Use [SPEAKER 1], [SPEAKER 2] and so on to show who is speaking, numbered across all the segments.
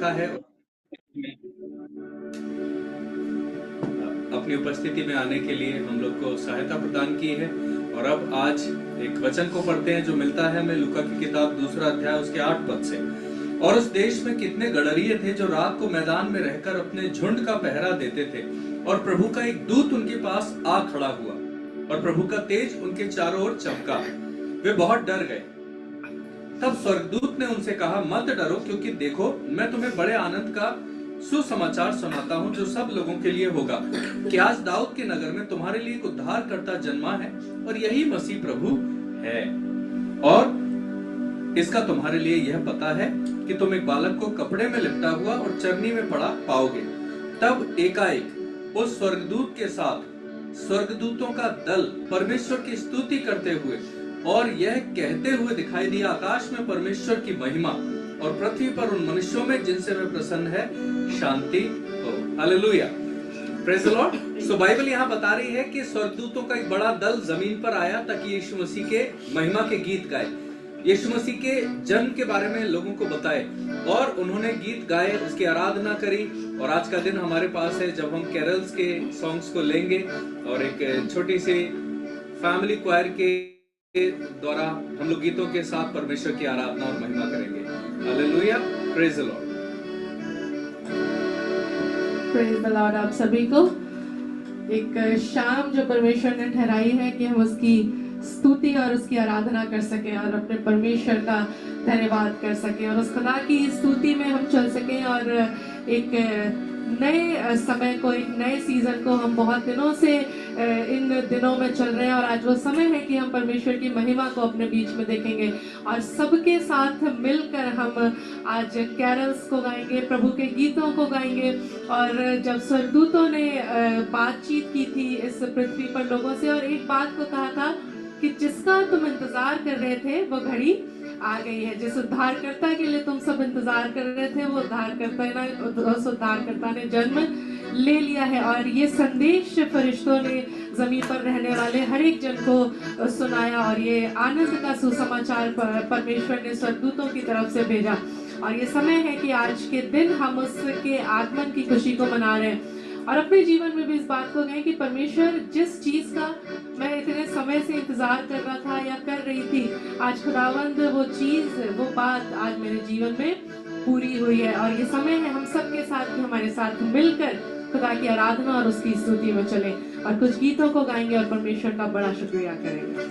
[SPEAKER 1] रखा है, अपनी उपस्थिति में आने के लिए हम लोग को सहायता प्रदान की है। और अब आज एक वचन को पढ़ते हैं जो मिलता है हमें लूका की किताब 2 अध्याय उसके 8 पद से। और उस देश में कितने गडरिये थे जो रात को मैदान में रहकर अपने झुंड का पहरा देते थे, और प्रभु का एक दूत उनके पास आ खड़ा हुआ और प्रभु का तेज उनके चारों ओर चमका। वे बहुत डर गए। तब स्वर्गदूत ने उनसे कहा, मत डरो, क्योंकि देखो मैं तुम्हें बड़े आनंद का सुसमाचार सुनाता हूं जो सब लोगों के लिए होगा, कि आज दाऊद के नगर में तुम्हारे लिए एक उद्धारकर्ता जन्मा है, और यही मसीह प्रभु है। और इसका तुम्हारे लिए यह पता है कि तुम एक बालक को कपड़े में लिपटा हुआ और चरनी में पड़ा पाओगे। तब एकाएक उस स्वर्गदूत के साथ स्वर्गदूतों का दल परमेश्वर की स्तुति करते हुए और यह कहते हुए दिखाई दिया, आकाश में परमेश्वर की महिमा और पृथ्वी पर उन मनुष्यों में जिनसे वह प्रसन्न है शांति हो। Hallelujah, praise the Lord. So Bible यहाँ बता रही है कि स्वर्गदूतों का एक बड़ा दल जमीन पर आया ताकि यीशु मसीह के महिमा के गीत गाए, यीशु मसीह के जन्म के बारे में लोगों को बताए, और उन्होंने गीत गाए, उसकी आराधना करी। और आज का दिन हमारे पास है जब हम कैरल्स के सॉन्ग्स को लेंगे और एक छोटी सी फैमिली क्वायर के द्वारा हम लोग गीतों के साथ परमेश्वर की आराधना और महिमा करेंगे। Hallelujah, praise the Lord.
[SPEAKER 2] Praise the Lord. आप सभी को एक शाम जो परमेश्वर ने ठहराई है कि हम उसकी स्तुति और उसकी आराधना कर सकें और अपने परमेश्वर का धन्यवाद कर सकें और उस खुदा की स्तुति में हम चल सकें और एक नए समय को, एक नए सीजन को हम बहुत दिनों से इन दिनों में चल रहे हैं, और आज वो समय है कि हम परमेश्वर की महिमा को अपने बीच में देखेंगे और सबके साथ मिलकर हम आज कैरल्स को गाएंगे, प्रभु के गीतों को गाएंगे। और जब स्वर्गदूतों ने बातचीत की थी इस पृथ्वी पर लोगों से और एक बात को कहा था कि जिसका तुम इंतजार कर रहे थे वो घड़ी आ गई है, जिस उद्धारकर्ता के लिए तुम सब इंतजार कर रहे थे वो उद्धारकर्ता ने जन्म ले लिया है। और ये संदेश फरिश्तों ने जमीन पर रहने वाले हर एक जन को सुनाया और ये आनंद का सुसमाचार परमेश्वर ने स्वर्गदूतों की तरफ से भेजा। और ये समय है कि आज के दिन हम उसके आगमन की खुशी को मना रहे हैं और अपने जीवन में भी इस बात को कहें कि परमेश्वर जिस चीज का मैं इतने समय से इंतजार कर रहा था या कर रही थी, आज खुदावंद वो चीज, वो बात आज मेरे जीवन में पूरी हुई है। और ये समय है हम सबके साथ कि हमारे साथ मिलकर खुदा की आराधना और उसकी स्तुति में चलें और कुछ गीतों को गाएंगे और परमेश्वर का बड़ा शुक्रिया करेंगे।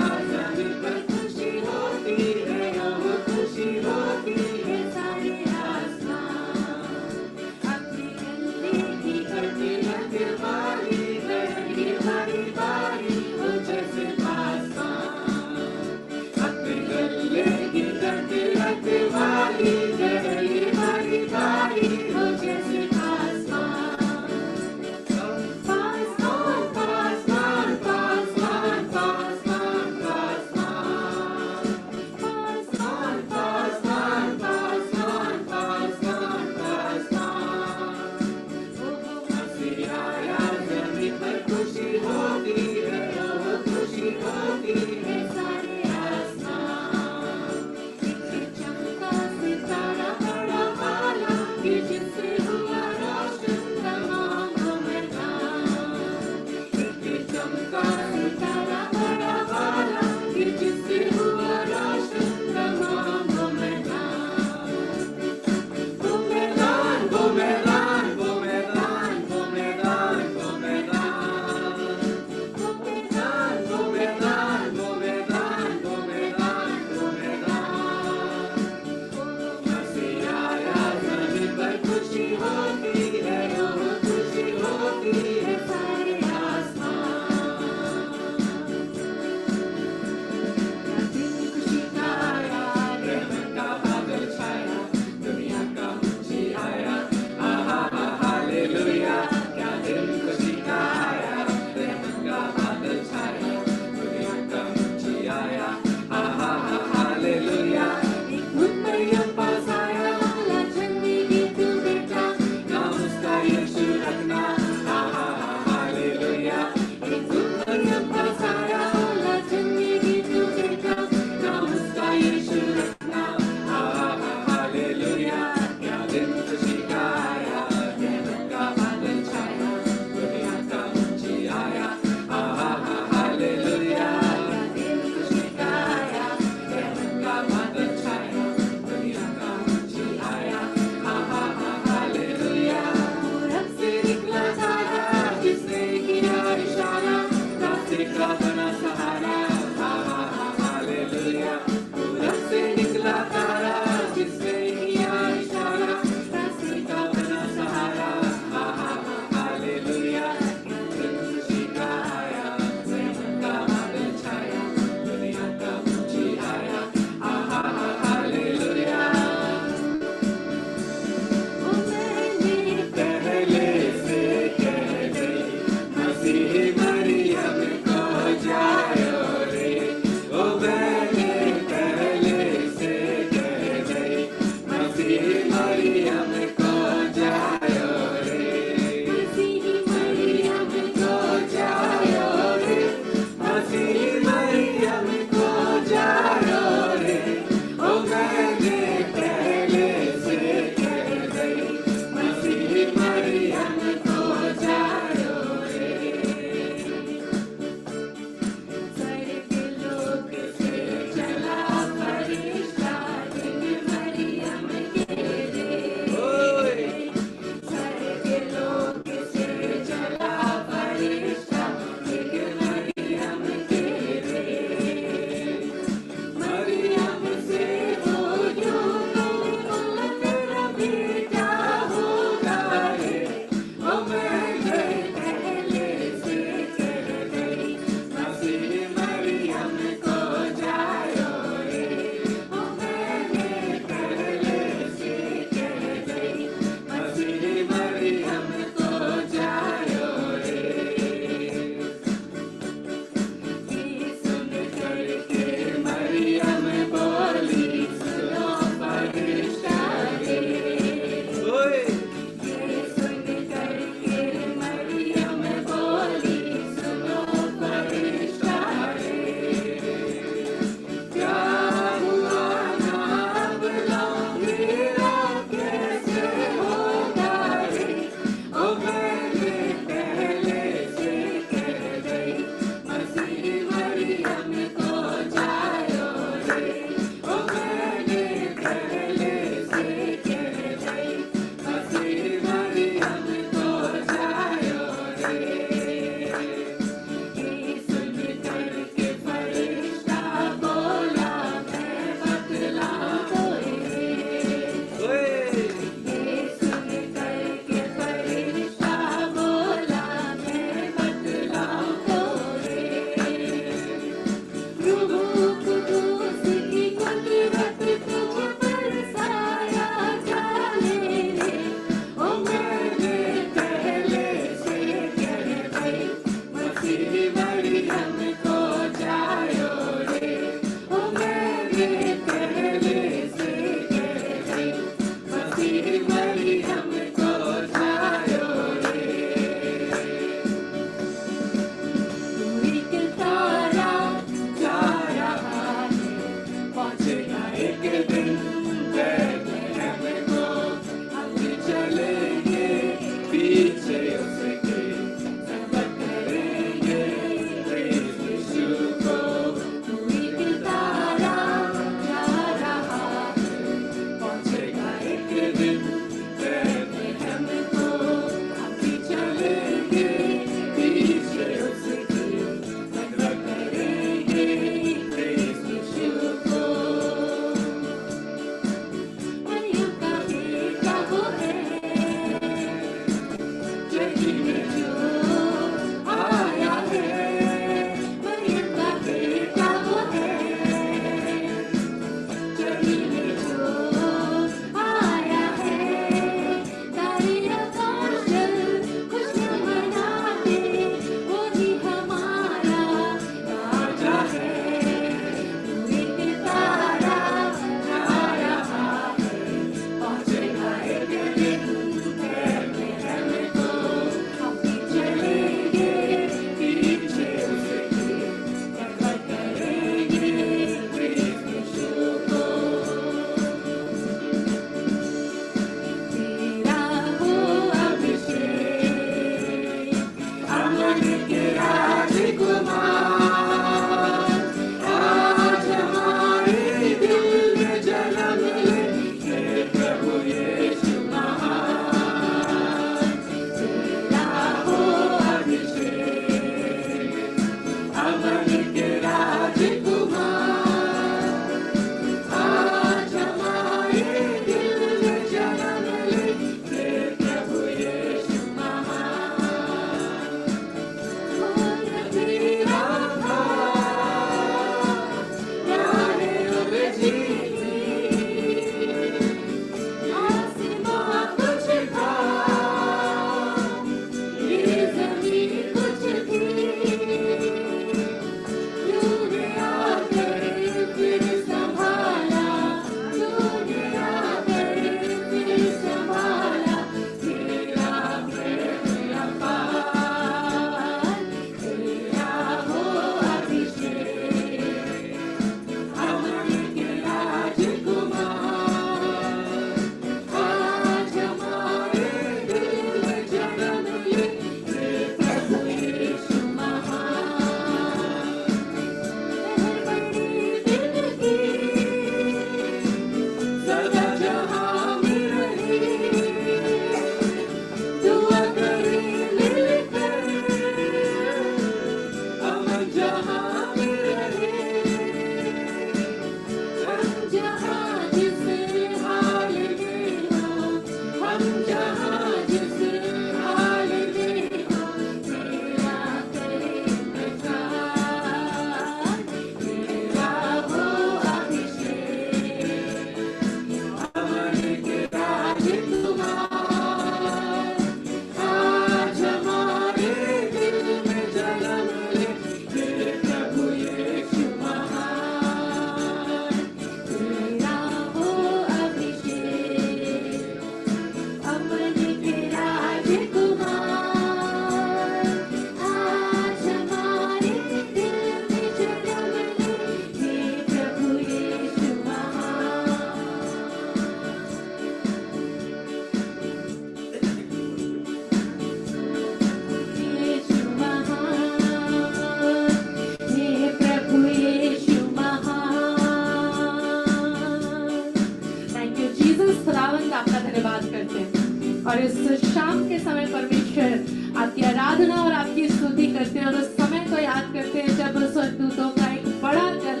[SPEAKER 2] और इस शाम के समय परमेश्वर आपकी आराधना और आपकी स्तुति करते हैं और उस समय को याद करते हैं जब स्वर्गदूतों का एक बड़ा दल,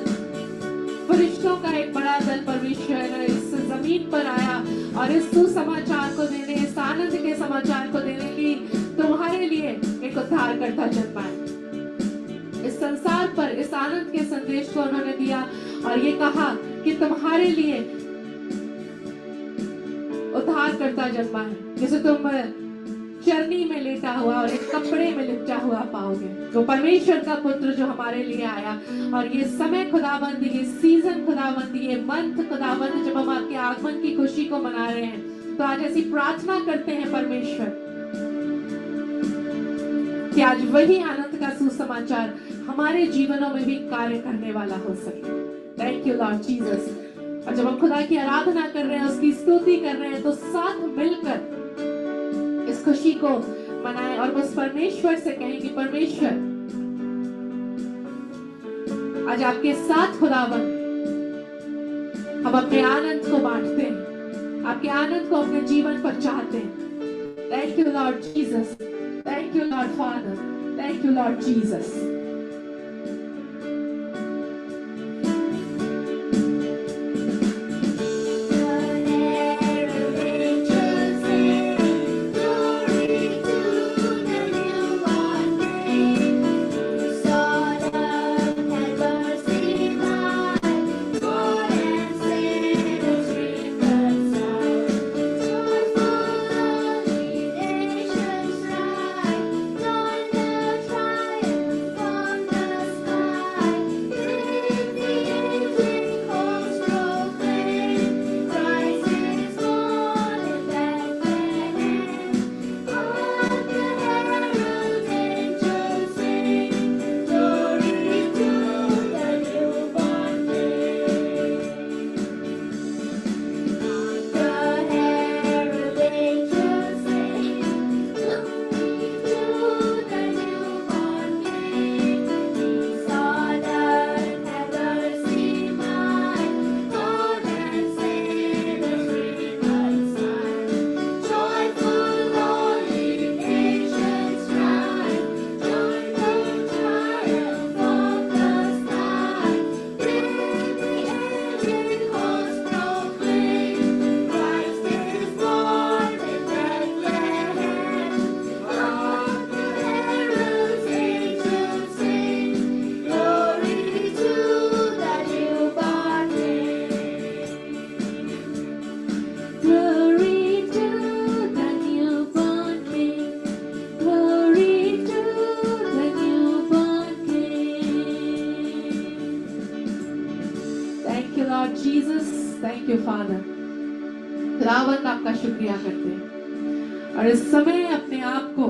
[SPEAKER 2] फरिश्तों का एक बड़ा दल परमेश्वर इस जमीन पर आया और इस सुसमाचार को देने, इस आनंद के समाचार को देने की तुम्हारे लिए एक उद्धारकर्ता जन्मा है। इस संसार पर इस आनंद के संदेश को उन्होंने दिया और ये कहा कि तुम्हारे लिए उद्धारकर्ता जन्मा है, जिसे तुम चरनी में लेटा हुआ और एक कपड़े में लिपटा हुआ पाओगे। तो परमेश्वर का पुत्र जो हमारे लिए आया और ये समय खुदाबंद, ये सीजन खुदाबंद, ये मंथ खुदाबंद, जब हम आपके आगमन की खुशी को मना रहे हैं, तो आज ऐसी प्रार्थना करते हैं परमेश्वर कि आज वही आनंद का सुसमाचार हमारे जीवनों में भी कार्य करने वाला हो सके। Thank you Lord Jesus. और जब हम खुदा की आराधना कर रहे हैं, उसकी स्तुति कर रहे हैं, तो साथ मिलकर इस खुशी को मनाएं और उस परमेश्वर से कहें कि परमेश्वर आज आपके साथ खुदावन हम अपने आनंद को बांटते हैं, आपके आनंद को अपने जीवन पर चाहते हैं। Thank you Lord Jesus, thank you Lord father, thank you Lord Jesus. खुदावंद आपका शुक्रिया करते हैं और इस समय अपने आप को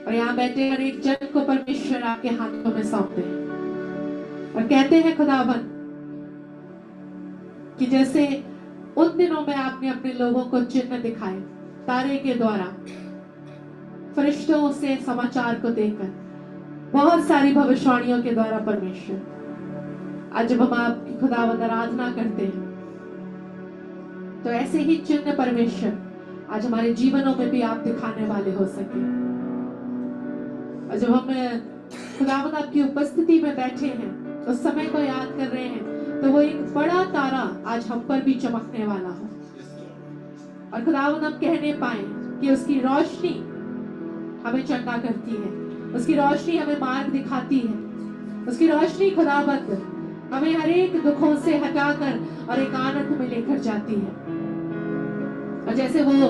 [SPEAKER 2] और यहाँ बैठे हर एक जन को परमेश्वर आपके हाथों में सौंपते हैं और कहते हैं खुदावंद कि जैसे उन दिनों में आपने अपने लोगों को चिन्ह दिखाए तारे के द्वारा, फरिश्तों से समाचार को देकर, बहुत सारी भविष्यवाणियों के द्वारा परमेश्वर, आज जब हम आपकी खुदावंद आराधना करते हैं तो ऐसे ही चिन्ह परमेश्वर आज हमारे जीवनों में भी आप दिखाने वाले हो सके। और जब हम खुदावंद आपकी उपस्थिति में बैठे हैं, उस समय को याद कर रहे हैं, तो वो एक बड़ा तारा आज हम पर भी चमकने वाला हो और खुदावंद हम कहने पाए कि उसकी रोशनी हमें चंगा करती है, उसकी रोशनी हमें मार्ग दिखाती है, उसकी रोशनी खुदावंद हमें हर एक दुखों से हटाकर और एक आनंद में लेकर जाती है। और जैसे वो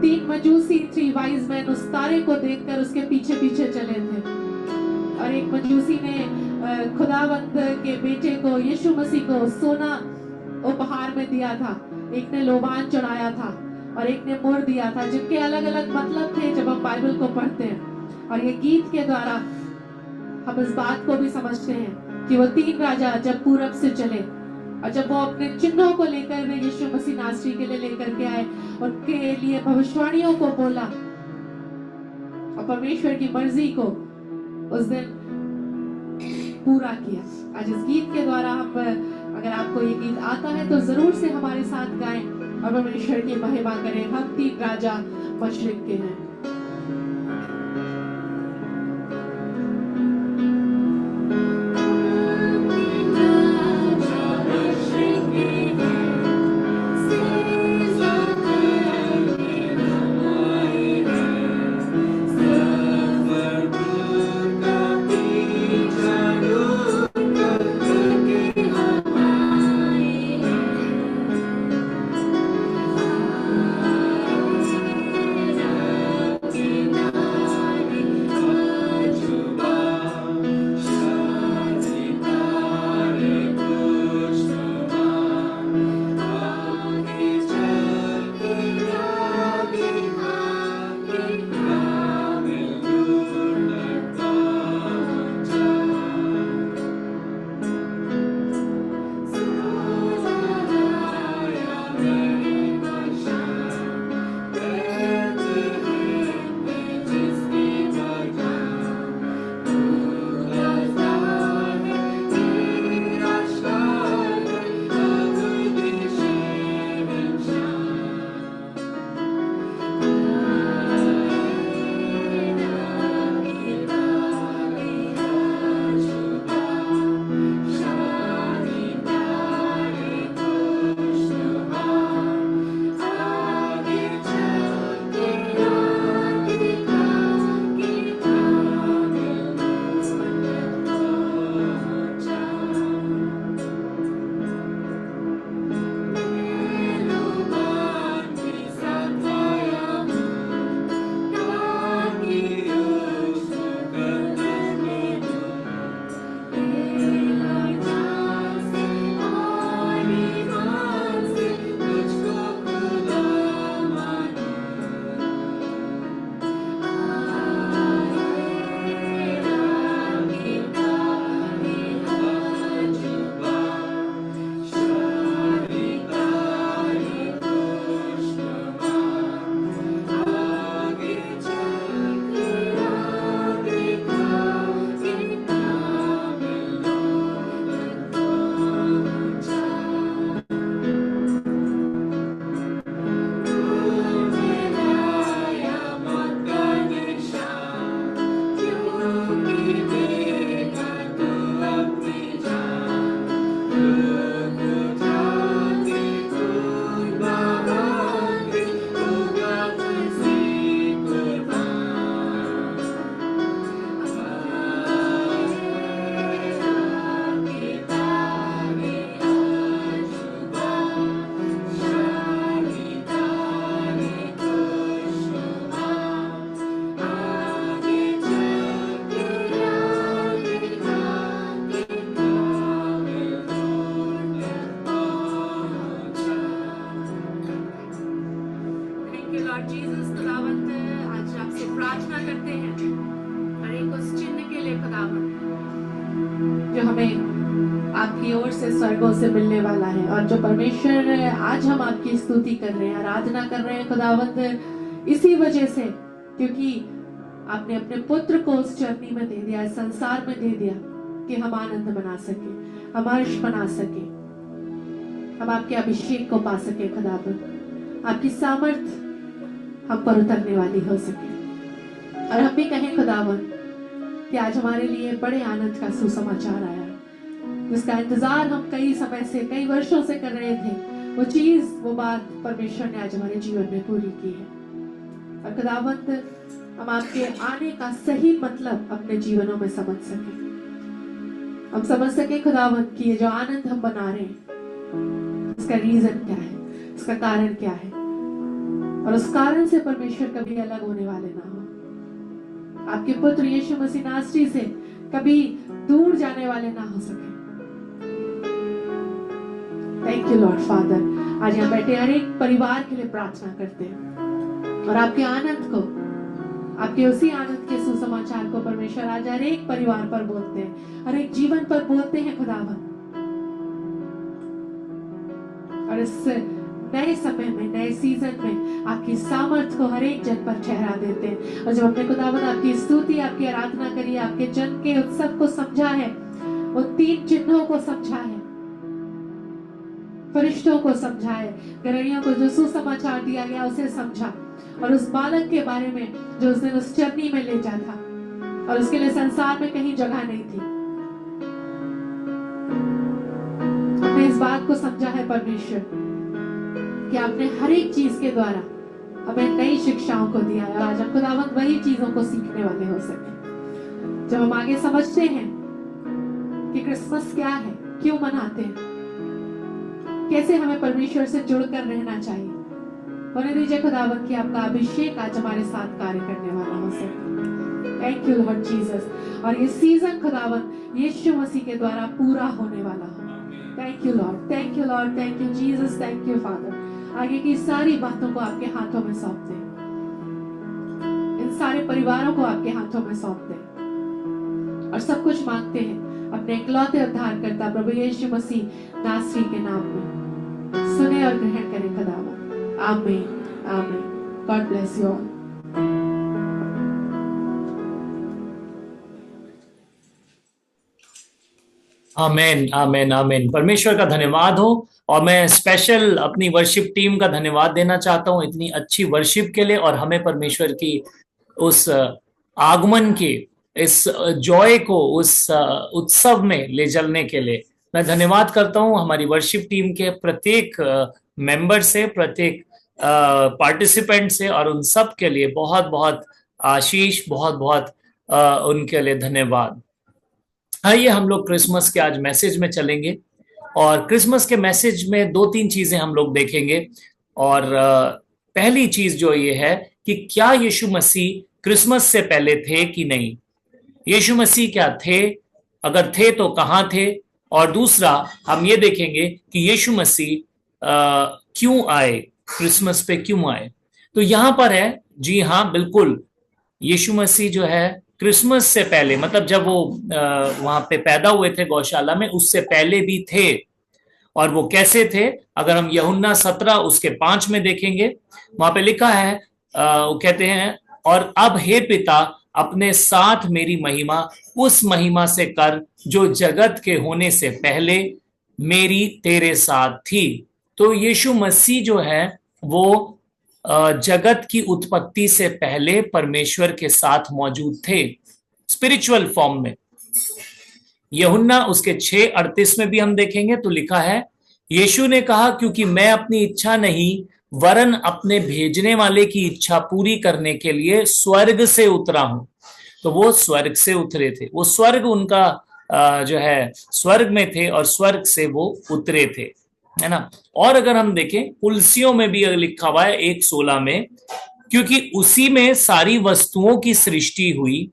[SPEAKER 2] 3 मजूसी 3 वाइज मैन उस तारे को देखकर उसके पीछे पीछे चले थे और एक मजूसी ने खुदावंद के बेटे को, यीशु मसीह को सोना उपहार में दिया था, एक ने लोबान चढ़ाया था और एक ने मोड़ दिया था, जिनके अलग अलग मतलब थे जब हम बाइबल को पढ़ते हैं। और ये गीत के द्वारा हम इस बात को भी समझते हैं कि वो 3 राजा जब पूरब से चले और जब वो अपने चिन्हों को लेकर वे यीशु मसीह नासरी के लिए लेकर के आए, उनके लिए भविष्यवाणियों को बोला और परमेश्वर की मर्जी को उस दिन पूरा किया। आज इस गीत के द्वारा हम, अगर आपको ये गीत आता है तो जरूर से हमारे साथ गाएं और परमेश्वर की महिमा करें। हम 3 राजा मशरिक के हैं।
[SPEAKER 3] लॉर्ड जीसस खुदावंत आज आपसे प्रार्थना करते हैं और एक उस चिन्ह के लिए खुदावंत
[SPEAKER 2] जो हमें आपकी ओर से स्वर्गों से मिलने वाला है और जो परमेश्वर आज हम आपकी स्तुति कर रहे हैं, आराधना कर रहे हैं खुदावंत इसी वजह से, क्योंकि आपने अपने पुत्र को उस जर्नी में दे दिया, इस संसार में दे दिया कि हम आनंद मना सके, हम हर्ष मना सके, हम आपके अभिषेक को पा सके खुदावंत, आपकी सामर्थ हम पर उतरने वाली हो सके। और हम भी कहें खुदावंत कि आज हमारे लिए बड़े आनंद का सुसमाचार आया है, जिसका इंतजार हम कई समय से, कई वर्षों से कर रहे थे। वो चीज, वो बात परमेश्वर ने आज हमारे जीवन में पूरी की है। और खुदावंत हम आपके आने का सही मतलब अपने जीवनों में समझ सके, हम समझ सके खुदावंत कि ये जो आनंद हम बना रहे हैं इसका रीजन क्या है, इसका कारण क्या है, और उस कारण से परमेश्वर कभी अलग होने वाले ना हो, आपके पुत्र यीशु मसीह नासरी से कभी दूर जाने वाले ना हो सके। Thank you Lord father. आज यहाँ बैठे हर एक परिवार के लिए प्रार्थना करते हैं और आपके आनंद को, आपके उसी आनंद के सुसमाचार को परमेश्वर आज हर एक परिवार पर बोलते हैं, हर एक जीवन पर बोलते हैं खुदावन। और इस नए समय में, नए सीजन में आपकी सामर्थ को हर एक जन पर ठहरा देते हैं। और जब हमने खुदावन आपकी स्तुति, आपकी आराधना करी, आपके जन के उत्सव को समझा है, उन 3 चिन्हों को समझा है, फरिश्तों को समझाए, गदरियों को जो सुसमाचार दिया गया उसे समझा, और उस बालक के बारे में जो उस दिन उस चरनी में ले जा था और उसके लिए संसार में कहीं जगह नहीं थी। हमने इस बात को समझा है परमेश्वर कि आपने हर एक चीज के द्वारा हमें नई शिक्षाओं को दिया है, और आज हम खुदावंद वही चीजों को सीखने वाले हो सके। जब हम आगे समझते हैं कि क्रिसमस क्या है, क्यों मनाते हैं, कैसे हमें परमेश्वर से जुड़कर रहना चाहिए, होने दीजिए खुदावंद कि आपका अभिषेक आज हमारे साथ कार्य करने वाला हो सके। Thank you Lord Jesus. और ये सीजन खुदावंद यीशु मसीह के द्वारा पूरा होने वाला हो। Thank you Lord, thank you Lord, thank you Jesus, thank you father. आगे की सारी बातों को आपके हाथों में सौंप दें, इन सारे परिवारों को आपके हाथों में सौंप दें, और सब कुछ मांगते हैं अपने इकलौते उद्धारकर्ता प्रभु यीशु मसीह नासरी के नाम में। सुने और ग्रहण करें खुदावंद। आमीन, आमीन। God bless you all.
[SPEAKER 4] Amen, amen, amen. परमेश्वर का धन्यवाद हो। और मैं स्पेशल अपनी वर्शिप टीम का धन्यवाद देना चाहता हूँ इतनी अच्छी वर्शिप के लिए, और हमें परमेश्वर की उस आगमन के, इस जॉय को, उस उत्सव में ले चलने के लिए मैं धन्यवाद करता हूँ हमारी वर्शिप टीम के प्रत्येक मेंबर से, प्रत्येक पार्टिसिपेंट से, और उन सब के लिए बहुत बहुत आशीष, बहुत बहुत उनके लिए धन्यवाद। आइए हम लोग क्रिसमस के आज मैसेज में चलेंगे, और क्रिसमस के मैसेज में 2-3 चीजें हम लोग देखेंगे। और पहली चीज जो ये है कि क्या यीशु मसीह क्रिसमस से पहले थे कि नहीं, यीशु मसीह क्या थे, अगर थे तो कहाँ थे, और दूसरा हम ये देखेंगे कि यीशु मसीह क्यों आए, क्रिसमस पे क्यों आए। तो यहां पर है, जी हाँ बिल्कुल, यीशु मसीह जो है क्रिसमस से पहले, मतलब जब वो वहां पे पैदा हुए थे गौशाला में, उससे पहले भी थे। और वो कैसे थे, अगर हम यूहन्ना 17 उसके 5 में देखेंगे, वहां पे लिखा है, वो कहते हैं, और अब हे पिता अपने साथ मेरी महिमा उस महिमा से कर जो जगत के होने से पहले मेरी तेरे साथ थी। तो यीशु मसीह जो है वो जगत की उत्पत्ति से पहले परमेश्वर के साथ मौजूद थे, स्पिरिचुअल फॉर्म में। यूहन्ना उसके 6:38 में भी हम देखेंगे तो लिखा है, यीशु ने कहा, क्योंकि मैं अपनी इच्छा नहीं वरन अपने भेजने वाले की इच्छा पूरी करने के लिए स्वर्ग से उतरा हूं। तो वो स्वर्ग से उतरे थे, वो स्वर्ग उनका जो है स्वर्ग में थे, और स्वर्ग से वो उतरे थे, है ना। और अगर हम देखें कुलसियों में भी लिखा हुआ है 1:16 में, क्योंकि उसी में सारी वस्तुओं की सृष्टि हुई,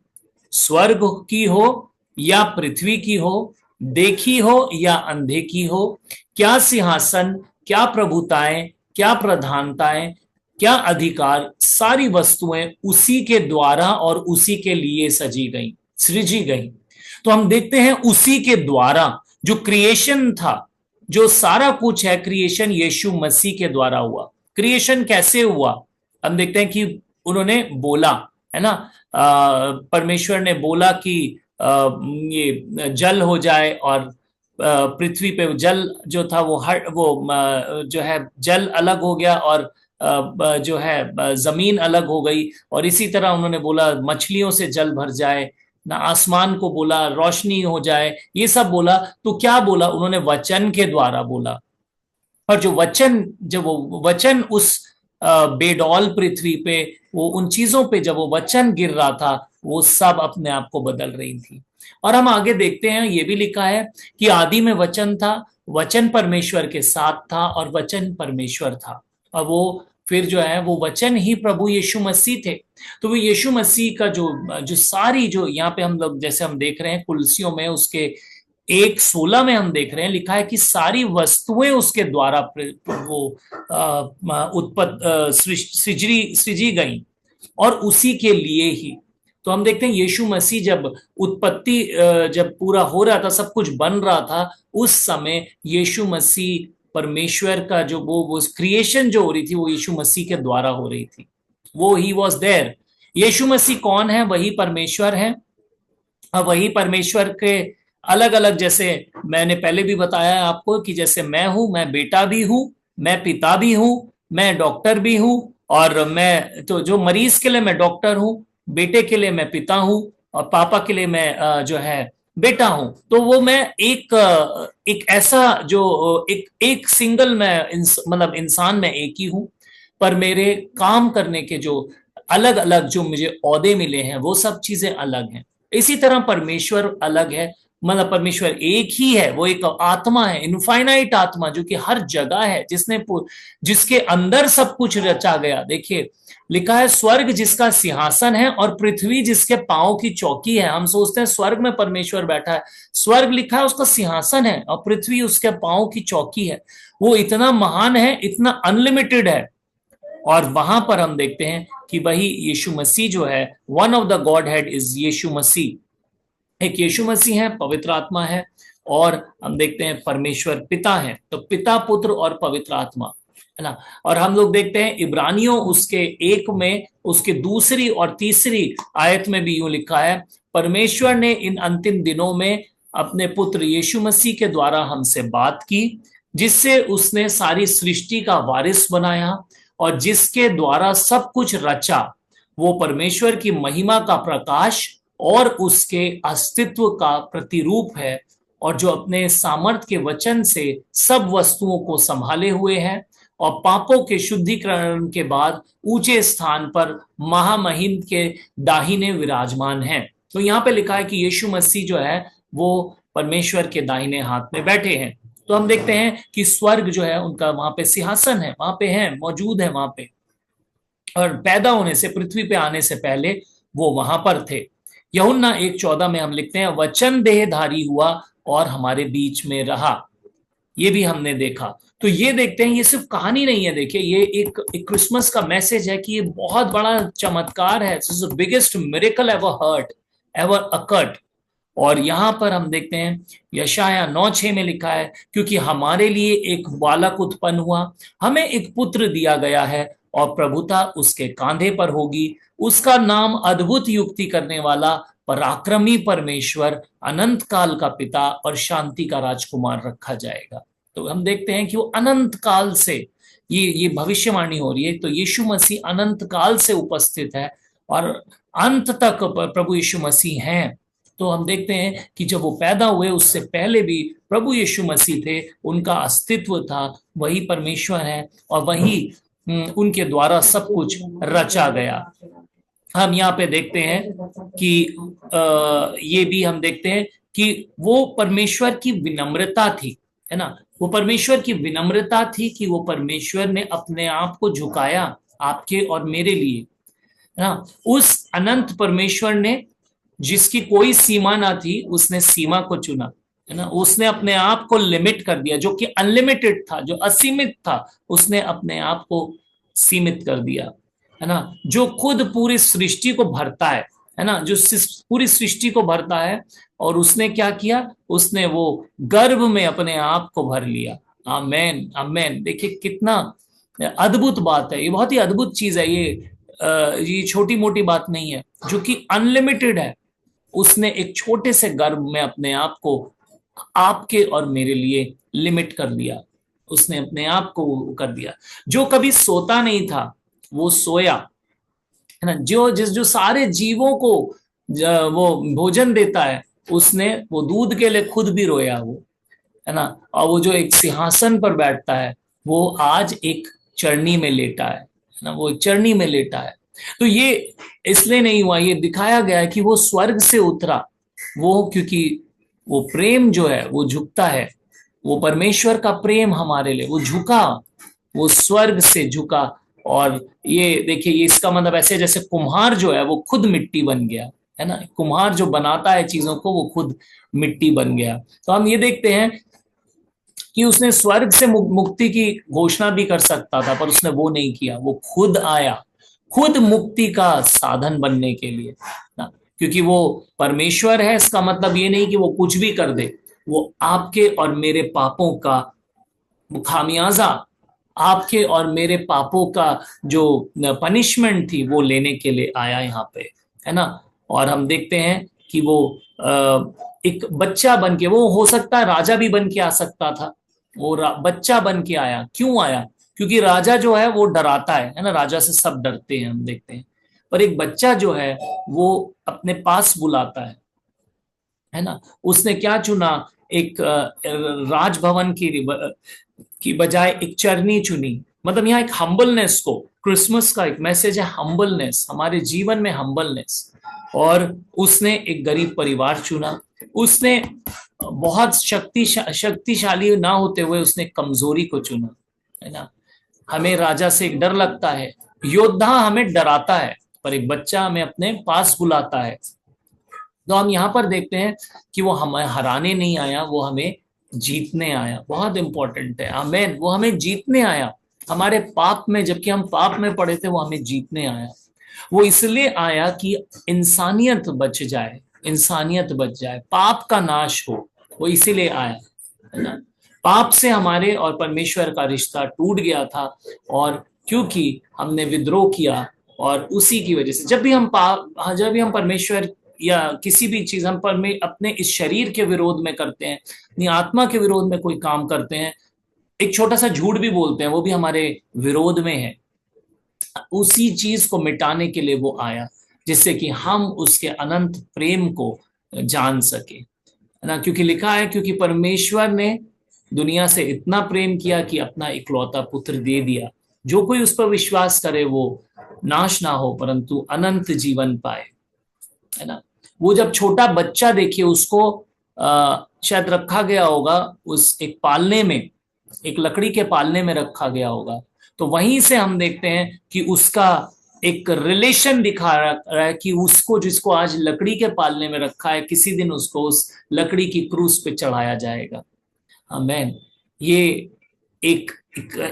[SPEAKER 4] स्वर्ग की हो या पृथ्वी की हो, देखी हो या अनदेखी हो, क्या सिंहासन, क्या प्रभुताएं, क्या प्रधानताएं, क्या अधिकार, सारी वस्तुएं उसी के द्वारा और उसी के लिए सजी गई, सृजी गई। तो हम देखते हैं उसी के द्वारा, जो क्रिएशन था, जो सारा कुछ है क्रिएशन यीशु मसीह के द्वारा हुआ। क्रिएशन कैसे हुआ, हम देखते हैं कि उन्होंने बोला, है ना, परमेश्वर ने बोला कि ये जल हो जाए, और पृथ्वी पे जल जो था वो जो है जल अलग हो गया, और जो है जमीन अलग हो गई। और इसी तरह उन्होंने बोला मछलियों से जल भर जाए ना, आसमान को बोला रोशनी हो जाए, ये सब बोला। तो क्या बोला उन्होंने, वचन के द्वारा बोला। और जो वचन, जब वो वचन उस बेडौल पृथ्वी पे, वो उन चीजों पे जब वो वचन गिर रहा था, वो सब अपने आप को बदल रही थी। और हम आगे देखते हैं, ये भी लिखा है कि आदि में वचन था, वचन परमेश्वर के साथ था, और वचन परमेश्वर था। और वो फिर जो है वो वचन ही प्रभु यीशु मसीह थे। तो वो यीशु मसीह का जो सारी, जो यहाँ पे हम लोग जैसे हम देख रहे हैं कुलसियों में उसके 1:16 में हम देख रहे हैं, लिखा है कि सारी वस्तुएं उसके द्वारा वो सृजी गई, और उसी के लिए ही। तो हम देखते हैं यीशु मसीह जब उत्पत्ति जब पूरा हो रहा था, सब कुछ बन रहा था, उस समय यीशु मसीह परमेश्वर का जो वो क्रिएशन जो हो रही थी, वो यीशु मसीह के द्वारा हो रही थी। वो ही वॉज देयर। यीशु मसीह कौन है, वही परमेश्वर है, और वही परमेश्वर के अलग अलग, जैसे मैंने पहले भी बताया है आपको कि जैसे मैं हूं, मैं बेटा भी हूं, मैं पिता भी हूं, मैं डॉक्टर भी हूं, और मैं तो जो मरीज के लिए मैं डॉक्टर हूं, बेटे के लिए मैं पिता हूं, और पापा के लिए मैं जो है बेटा हूं। तो वो मैं एक ऐसा जो एक एक सिंगल मैं मतलब इंसान में एक ही हूं, पर मेरे काम करने के जो अलग अलग जो मुझे ओहदे मिले हैं वो सब चीजें अलग हैं। इसी तरह परमेश्वर अलग है, मतलब परमेश्वर एक ही है, वो एक आत्मा है, इनफाइनाइट आत्मा जो कि हर जगह है, जिसके अंदर सब कुछ रचा गया। देखिए लिखा है स्वर्ग जिसका सिंहासन है और पृथ्वी जिसके पांव की चौकी है। हम सोचते हैं स्वर्ग में परमेश्वर बैठा है, स्वर्ग लिखा है उसका सिंहासन है और पृथ्वी उसके पांव की चौकी है। वो इतना महान है, इतना अनलिमिटेड है। और वहां पर हम देखते हैं कि वही यीशु मसीह जो है, one of the godhead is यीशु मसीह। एक यीशु मसीह है, पवित्र आत्मा है, और हम देखते हैं परमेश्वर पिता है। तो पिता, पुत्र और पवित्र आत्मा, है ना। और हम लोग देखते हैं इब्रानियों उसके 1 में उसके 2 और 3 आयत में भी यूं लिखा है, परमेश्वर ने इन अंतिम दिनों में अपने पुत्र यीशु मसीह के द्वारा हमसे बात की, जिससे उसने सारी सृष्टि का वारिस बनाया और जिसके द्वारा सब कुछ रचा। वो परमेश्वर की महिमा का प्रकाश और उसके अस्तित्व का प्रतिरूप है, और जो अपने सामर्थ के वचन से सब वस्तुओं को संभाले हुए है, और पापों के शुद्धिकरण के बाद ऊंचे स्थान पर महामहिम के दाहिने विराजमान है। तो यहाँ पे लिखा है कि यीशु मसीह जो है वो परमेश्वर के दाहिने हाथ में बैठे हैं। तो हम देखते हैं कि स्वर्ग जो है उनका वहां पे सिंहासन है, वहां पे है, मौजूद है वहां पे, और पैदा होने से, पृथ्वी पे आने से पहले वो वहां पर थे। यूहन्ना 1:14 में हम लिखते हैं, वचन देहधारी हुआ और हमारे बीच में रहा। ये भी हमने देखा। तो ये देखते हैं, ये सिर्फ कहानी नहीं है, देखिए ये एक क्रिसमस का मैसेज है कि ये बहुत बड़ा चमत्कार है, biggest miracle ever heard, ever occurred. और यहां पर हम देखते हैं यशाया 9:6 में लिखा है, क्योंकि हमारे लिए एक बालक उत्पन्न हुआ, हमें एक पुत्र दिया गया है और प्रभुता उसके कांधे पर होगी। उसका नाम अद्भुत युक्ति करने वाला, पराक्रमी परमेश्वर, अनंत काल का पिता और शांति का राजकुमार रखा जाएगा। तो हम देखते हैं कि वो अनंत काल से ये भविष्यवाणी हो रही है। तो यीशु मसीह अनंत काल से उपस्थित है और अंत तक प्रभु यीशु मसीह हैं। तो हम देखते हैं कि जब वो पैदा हुए उससे पहले भी प्रभु यीशु मसीह थे, उनका अस्तित्व था, वही परमेश्वर है और वही उनके द्वारा सब कुछ रचा गया। हम यहाँ पे देखते हैं कि ये भी हम देखते हैं कि वो परमेश्वर की विनम्रता थी, है ना। वो परमेश्वर की विनम्रता थी कि वो परमेश्वर ने अपने आप को झुकाया आपके और मेरे लिए, है ना। उस अनंत परमेश्वर ने, जिसकी कोई सीमा ना थी, उसने सीमा को चुना, है ना। उसने अपने आप को लिमिट कर दिया, जो कि अनलिमिटेड था, जो असीमित था, उसने अपने आप को सीमित कर दिया, है ना। जो खुद पूरी सृष्टि को भरता है ना, जो पूरी सृष्टि को भरता है, और उसने क्या किया, उसने वो गर्भ में अपने आप को भर लिया। आमेन, आमेन। देखिए कितना अद्भुत बात है, ये बहुत ही अद्भुत चीज है। ये छोटी मोटी बात नहीं है, जो कि अनलिमिटेड है। उसने एक छोटे से गर्भ में अपने आप को आपके और मेरे लिए लिमिट कर दिया, उसने अपने आप को कर दिया। जो कभी सोता नहीं था वो सोया, है ना। जो सारे जीवों को वो भोजन देता है, उसने वो दूध के लिए खुद भी रोया, वो, है ना। और वो जो एक सिंहासन पर बैठता है, वो आज एक चरनी में लेटा है ना, वो एक चरनी में लेटा है। तो ये इसलिए नहीं हुआ, ये दिखाया गया है कि वो स्वर्ग से उतरा, वो क्योंकि वो प्रेम जो है वो झुकता है, वो परमेश्वर का प्रेम हमारे लिए, वो झुका, वो स्वर्ग से झुका। और ये देखिए, ये इसका मतलब ऐसे जैसे कुम्हार जो है वो खुद मिट्टी बन गया, है ना। कुम्हार जो बनाता है चीजों को, वो खुद मिट्टी बन गया। तो हम ये देखते हैं कि उसने स्वर्ग से मुक्ति की घोषणा भी कर सकता था, पर उसने वो नहीं किया। वो खुद आया, खुद मुक्ति का साधन बनने के लिए ना। क्योंकि वो परमेश्वर है, इसका मतलब ये नहीं कि वो कुछ भी कर दे। वो आपके और मेरे पापों का खामियाजा, आपके और मेरे पापों का जो पनिशमेंट थी, वो लेने के लिए आया यहाँ पे, है ना। और हम देखते हैं कि वो एक बच्चा बन के, वो हो सकता है राजा भी बन के आ सकता था, वो बच्चा बन के आया। क्यों आया? क्योंकि राजा जो है वो डराता है ना, राजा से सब डरते हैं, हम देखते हैं। पर एक बच्चा जो है वो अपने पास बुलाता है ना। उसने क्या चुना? एक राजभवन की बजाय एक चरनी चुनी। मतलब यहाँ एक हम्बलनेस को, क्रिसमस का एक मैसेज है हम्बलनेस, हमारे जीवन में हम्बलनेस। और उसने एक गरीब परिवार चुना। उसने बहुत शक्तिशाली ना होते हुए उसने कमजोरी को चुना, है ना। हमें राजा से एक डर लगता है, योद्धा हमें डराता है, पर एक बच्चा हमें अपने पास बुलाता है। तो हम यहाँ पर देखते हैं कि वो हमें हराने नहीं आया, वो हमें जीतने आया। बहुत इंपॉर्टेंट है, आमेन। वो हमें जीतने आया। हमारे पाप में, जबकि हम पाप में पड़े थे, वो हमें जीतने आया। वो इसलिए आया कि इंसानियत बच जाए, इंसानियत बच जाए, पाप का नाश हो। वो इसीलिए आया, है ना। पाप से हमारे और परमेश्वर का रिश्ता टूट गया था, और क्योंकि हमने विद्रोह किया, और उसी की वजह से जब भी हम परमेश्वर या किसी भी चीज हम पर में अपने इस शरीर के विरोध में करते हैं, अपनी आत्मा के विरोध में कोई काम करते हैं, एक छोटा सा झूठ भी बोलते हैं, वो भी हमारे विरोध में है। उसी चीज को मिटाने के लिए वो आया, जिससे कि हम उसके अनंत प्रेम को जान सके, है ना। क्योंकि लिखा है, क्योंकि परमेश्वर ने दुनिया से इतना प्रेम किया कि अपना इकलौता पुत्र दे दिया, जो कोई उस पर विश्वास करे वो नाश ना हो परंतु अनंत जीवन पाए, है ना। वो जब छोटा बच्चा, देखिए उसको शायद रखा गया होगा उस एक पालने में, एक लकड़ी के पालने में रखा गया होगा। तो वहीं से हम देखते हैं कि उसका एक रिलेशन दिखा रहा है कि उसको, जिसको आज लकड़ी के पालने में रखा है, किसी दिन उसको उस लकड़ी की क्रूस पे चढ़ाया जाएगा। आमेन। ये एक,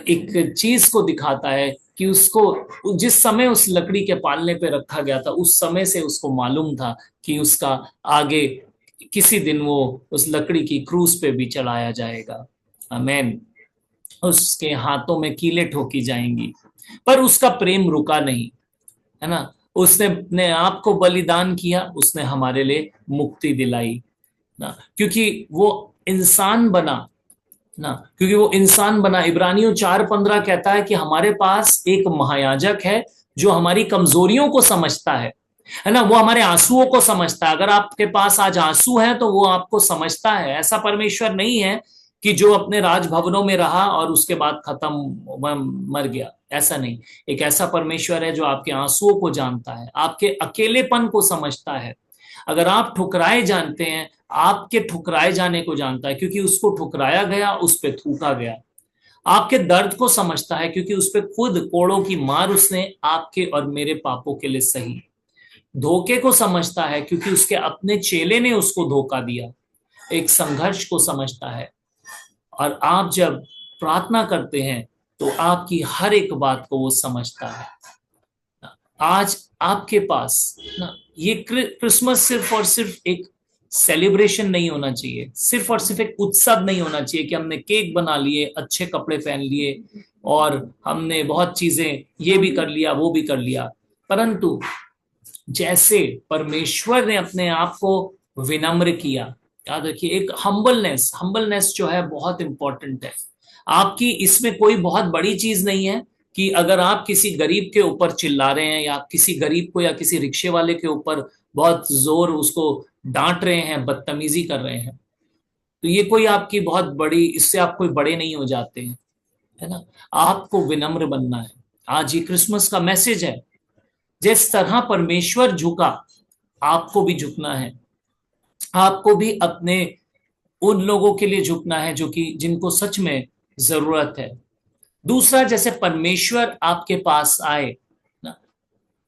[SPEAKER 4] एक चीज को दिखाता है कि उसको जिस समय उस लकड़ी के पालने पे रखा गया था, उस समय से उसको मालूम था कि उसका आगे किसी दिन वो उस लकड़ी की क्रूस पे भी चढ़ाया जाएगा। आमेन। उसके हाथों में कीलें ठोकी जाएंगी, पर उसका प्रेम रुका नहीं, है ना। उसने अपने आप को बलिदान किया, उसने हमारे लिए मुक्ति दिलाई ना, क्योंकि वो इंसान बना ना, क्योंकि वो इंसान बना। इब्रानियों 4:15 कहता है कि हमारे पास एक महायाजक है जो हमारी कमजोरियों को समझता है ना। वो हमारे आंसुओं को समझता है। अगर आपके पास आज आंसू है तो वो आपको समझता है। ऐसा परमेश्वर नहीं है कि जो अपने राजभवनों में रहा और उसके बाद खत्म, मर गया, ऐसा नहीं। एक ऐसा परमेश्वर है जो आपके आंसुओं को जानता है, आपके अकेलेपन को समझता है। अगर आप ठुकराए जानते हैं, आपके ठुकराए जाने को जानता है, क्योंकि उसको ठुकराया गया, उस पर थूका गया। आपके दर्द को समझता है, क्योंकि उस पर खुद कोड़ों की मार उसने आपके और मेरे पापों के लिए सही। धोखे को समझता है, क्योंकि उसके अपने चेले ने उसको धोखा दिया। एक संघर्ष को समझता है। और आप जब प्रार्थना करते हैं तो आपकी हर एक बात को वो समझता है। आज आपके पास ना, ये क्रिसमस सिर्फ और सिर्फ एक सेलिब्रेशन नहीं होना चाहिए, सिर्फ और सिर्फ एक उत्सव नहीं होना चाहिए कि हमने केक बना लिए, अच्छे कपड़े पहन लिए और हमने बहुत चीजें ये भी कर लिया वो भी कर लिया। परंतु जैसे परमेश्वर ने अपने आप को विनम्र किया, याद रखिए, एक हम्बलनेस जो है बहुत इंपॉर्टेंट है आपकी। इसमें कोई बहुत बड़ी चीज नहीं है कि अगर आप किसी गरीब के ऊपर चिल्ला रहे हैं, या किसी गरीब को या किसी रिक्शे वाले के ऊपर बहुत जोर उसको डांट रहे हैं, बदतमीजी कर रहे हैं, तो ये कोई आपकी बहुत बड़ी, इससे आप कोई बड़े नहीं हो जाते हैं, है ना। आपको विनम्र बनना है। आज ये क्रिसमस का मैसेज है, जिस तरह परमेश्वर झुका, आपको भी झुकना है। आपको भी अपने उन लोगों के लिए झुकना है जो कि जिनको सच में जरूरत है। दूसरा, जैसे परमेश्वर आपके पास आए ना,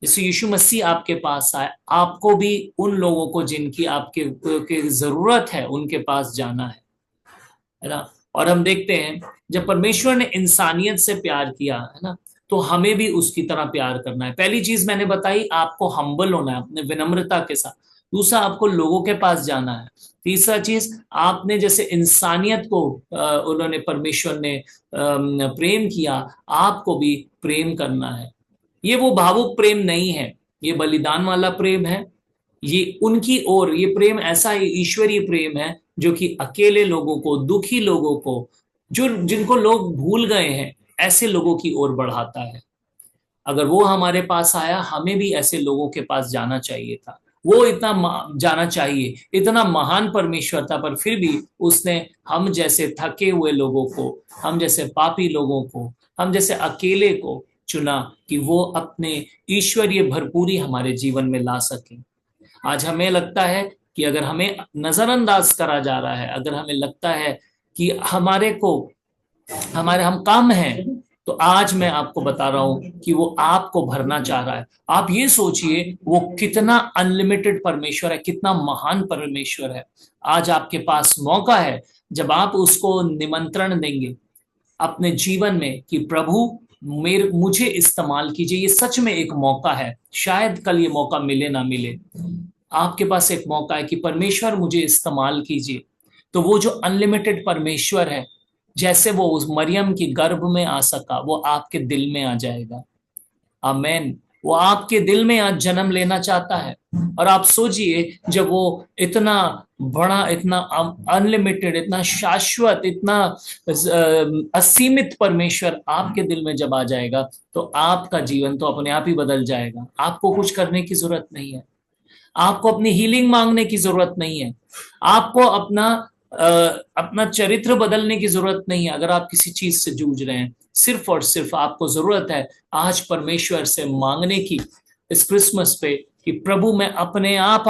[SPEAKER 4] जैसे यीशु मसीह आपके पास आए, आपको भी उन लोगों को जिनकी आपके जरूरत है उनके पास जाना है ना। और हम देखते हैं जब परमेश्वर ने इंसानियत से प्यार किया, है ना, तो हमें भी उसकी तरह प्यार करना है। पहली चीज मैंने बताई, आपको हम्बल होना है अपने विनम्रता के साथ। दूसरा, आपको लोगों के पास जाना है। तीसरा चीज, आपने जैसे इंसानियत को उन्होंने, परमेश्वर ने प्रेम किया, आपको भी प्रेम करना है। ये वो भावुक प्रेम नहीं है, ये बलिदान वाला प्रेम है, ये उनकी ओर, ये प्रेम ऐसा ही ईश्वरीय प्रेम है जो कि अकेले लोगों को, दुखी लोगों को, जो जिनको लोग भूल गए हैं, ऐसे लोगों की ओर बढ़ाता है। अगर वो हमारे पास आया, हमें भी ऐसे लोगों के पास जाना चाहिए था। वो जाना चाहिए, इतना महान परमेश्वर था, पर फिर भी उसने हम जैसे थके हुए लोगों को, हम जैसे पापी लोगों को, हम जैसे अकेले को चुना कि वो अपने ईश्वरीय भरपूरी हमारे जीवन में ला सके। आज हमें लगता है कि अगर हमें नजरअंदाज करा जा रहा है, अगर हमें लगता है कि हम कम हैं, तो आज मैं आपको बता रहा हूं कि वो आपको भरना चाह रहा है। आप ये सोचिए वो कितना अनलिमिटेड परमेश्वर है, कितना महान परमेश्वर है। आज आपके पास मौका है जब आप उसको निमंत्रण देंगे अपने जीवन में कि प्रभु मुझे इस्तेमाल कीजिए। ये सच में एक मौका है, शायद कल ये मौका मिले ना मिले। आपके पास एक मौका है कि परमेश्वर मुझे इस्तेमाल कीजिए। तो वो जो अनलिमिटेड परमेश्वर है, जैसे वो उस मरियम की गर्भ में आ सका, वो आपके दिल में आ जाएगा। आमेन। वो आपके दिल में आज जन्म लेना चाहता है। और आप सोचिए, जब वो इतना बड़ा, इतना अनलिमिटेड, इतना शाश्वत, इतना असीमित परमेश्वर आपके दिल में जब आ जाएगा, तो आपका जीवन तो अपने आप ही बदल जाएगा। आपको कुछ करने की जरूरत नहीं है, आपको अपनी हीलिंग मांगने की जरूरत नहीं है, आपको अपना चरित्र बदलने की जरूरत नहीं है। अगर आप किसी चीज से जूझ रहे हैं, सिर्फ और सिर्फ आपको जरूरत है आज परमेश्वर से मांगने की, इस क्रिसमस पे, कि प्रभु मैं अपने आप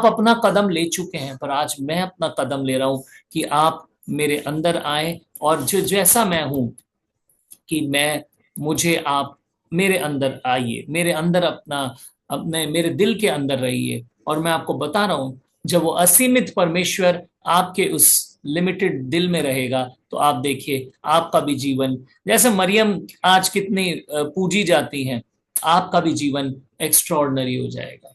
[SPEAKER 4] अपना कदम ले चुके हैं, पर आज मैं अपना कदम ले रहा हूं कि आप मेरे अंदर आए, और जो जैसा मैं हूं कि मुझे आप मेरे अंदर आइए, मेरे अंदर मेरे दिल के अंदर रहिए। और मैं आपको बता रहा हूं, जब वो असीमित परमेश्वर आपके उस लिमिटेड दिल में रहेगा, तो आप देखिए आपका भी जीवन, जैसे मरियम आज कितनी पूजी जाती हैं, आपका भी जीवन एक्स्ट्राऑर्डिनरी हो जाएगा।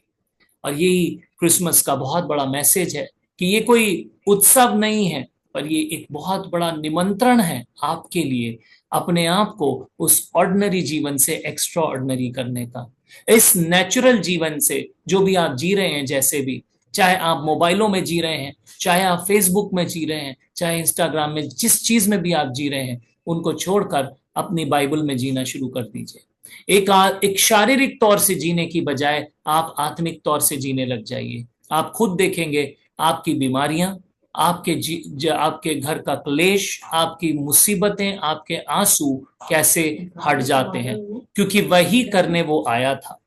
[SPEAKER 4] और यही क्रिसमस का बहुत बड़ा मैसेज है कि ये कोई उत्सव नहीं है, पर ये एक बहुत बड़ा निमंत्रण है आपके लिए अपने आप को उस ऑर्डिनरी जीवन से एक्स्ट्रा ऑर्डिनरी करने का। इस नेचुरल जीवन से जो भी आप जी रहे हैं, जैसे भी, चाहे आप मोबाइलों में जी रहे हैं, चाहे आप फेसबुक में जी रहे हैं, चाहे इंस्टाग्राम में, जिस चीज में भी आप जी रहे हैं, उनको छोड़कर अपनी बाइबल में जीना शुरू कर दीजिए। एक शारीरिक तौर से जीने की बजाय आप आत्मिक तौर से जीने लग जाइए। आप खुद देखेंगे आपकी बीमारियां, आपके घर का क्लेश, आपकी मुसीबतें, आपके आंसू कैसे हट जाते हैं, क्योंकि वही करने वो आया था।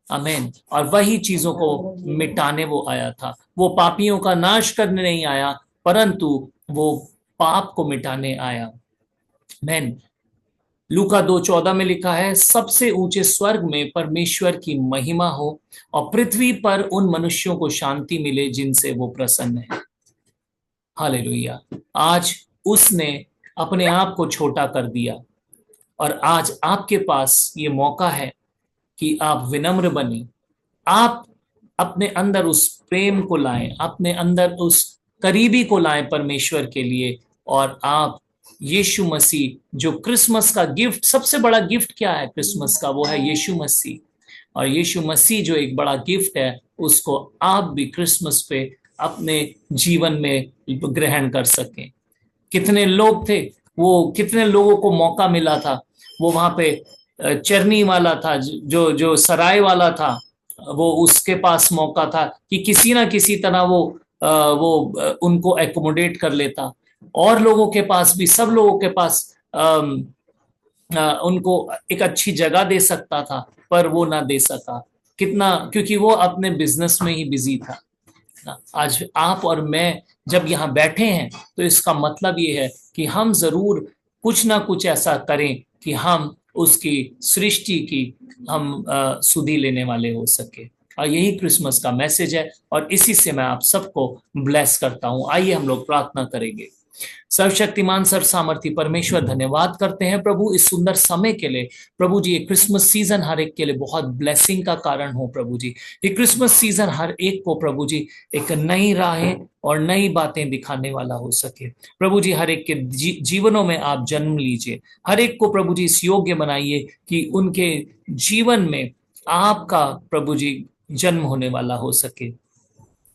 [SPEAKER 4] आमीन। और वही चीजों को मिटाने वो आया था। वो पापियों का नाश करने नहीं आया, परंतु वो पाप को मिटाने आया। आमीन। लूका 2:14 में लिखा है, सबसे ऊंचे स्वर्ग में परमेश्वर की महिमा हो और पृथ्वी पर उन मनुष्यों को शांति मिले जिनसे वो प्रसन्न है। हालेलुया। आज उसने अपने आप को छोटा कर दिया, और आज आपके पास ये मौका है कि आप विनम्र बने, आप अपने अंदर उस प्रेम को लाएं, अपने अंदर उस करीबी को लाएं परमेश्वर के लिए, और आप यीशु मसीह, जो क्रिसमस का गिफ्ट, सबसे बड़ा गिफ्ट क्या है क्रिसमस का, वो है यीशु मसीह। और यीशु मसीह जो एक बड़ा गिफ्ट है, उसको आप भी क्रिसमस पे अपने जीवन में ग्रहण कर सकें। कितने लोग थे, वो कितने लोगों को मौका मिला था, वो वहां पे चरनी वाला था, जो सराय वाला था, वो उसके पास मौका था कि किसी ना किसी तरह वो उनको एकोमोडेट कर लेता, और लोगों के पास भी, सब लोगों के पास उनको एक अच्छी जगह दे सकता था, पर वो ना दे सका। कितना, क्योंकि वो अपने बिजनेस में ही बिजी था। आज आप और मैं जब यहाँ बैठे हैं, तो इसका मतलब ये है कि हम जरूर कुछ ना कुछ ऐसा करें कि हम उसकी सृष्टि की हम सुधि लेने वाले हो सके। और यही क्रिसमस का मैसेज है, और इसी से मैं आप सबको ब्लेस करता हूं। आइए हम लोग प्रार्थना करेंगे। सर्वशक्तिमान सर्वसामर्थी परमेश्वर, धन्यवाद करते हैं प्रभु इस सुंदर समय के लिए। प्रभु जी, ये क्रिसमस सीजन हर एक के लिए बहुत ब्लेसिंग का कारण हो। प्रभु जी, ये क्रिसमस सीजन हर एक को प्रभु जी एक नई राहें और नई बातें दिखाने वाला हो सके। प्रभु जी, हर एक के जीवनों में आप जन्म लीजिए, हर एक को प्रभु जी इस योग्य बनाइए कि उनके जीवन में आपका प्रभु जी जन्म होने वाला हो सके।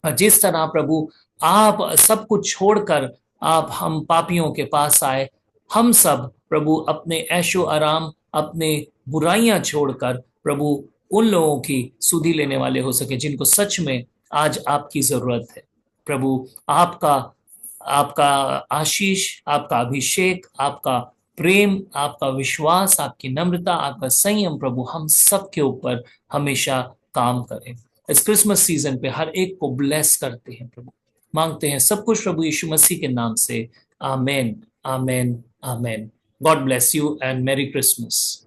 [SPEAKER 4] और जिस तरह प्रभु आप सब कुछ छोड़कर आप हम पापियों के पास आए, हम सब प्रभु अपने ऐशो आराम, अपने बुराइयां छोड़कर प्रभु उन लोगों की सुधि लेने वाले हो सके जिनको सच में आज आपकी जरूरत है। प्रभु आपका आपका आशीष, आपका अभिषेक, आपका प्रेम, आपका विश्वास, आपकी नम्रता, आपका संयम प्रभु हम सब के ऊपर हमेशा काम करें। इस क्रिसमस सीजन पे हर एक को ब्लेस करते हैं प्रभु, मांगते हैं सब कुछ प्रभु यीशु मसीह के नाम से। Amen, amen, amen. God bless you and merry Christmas.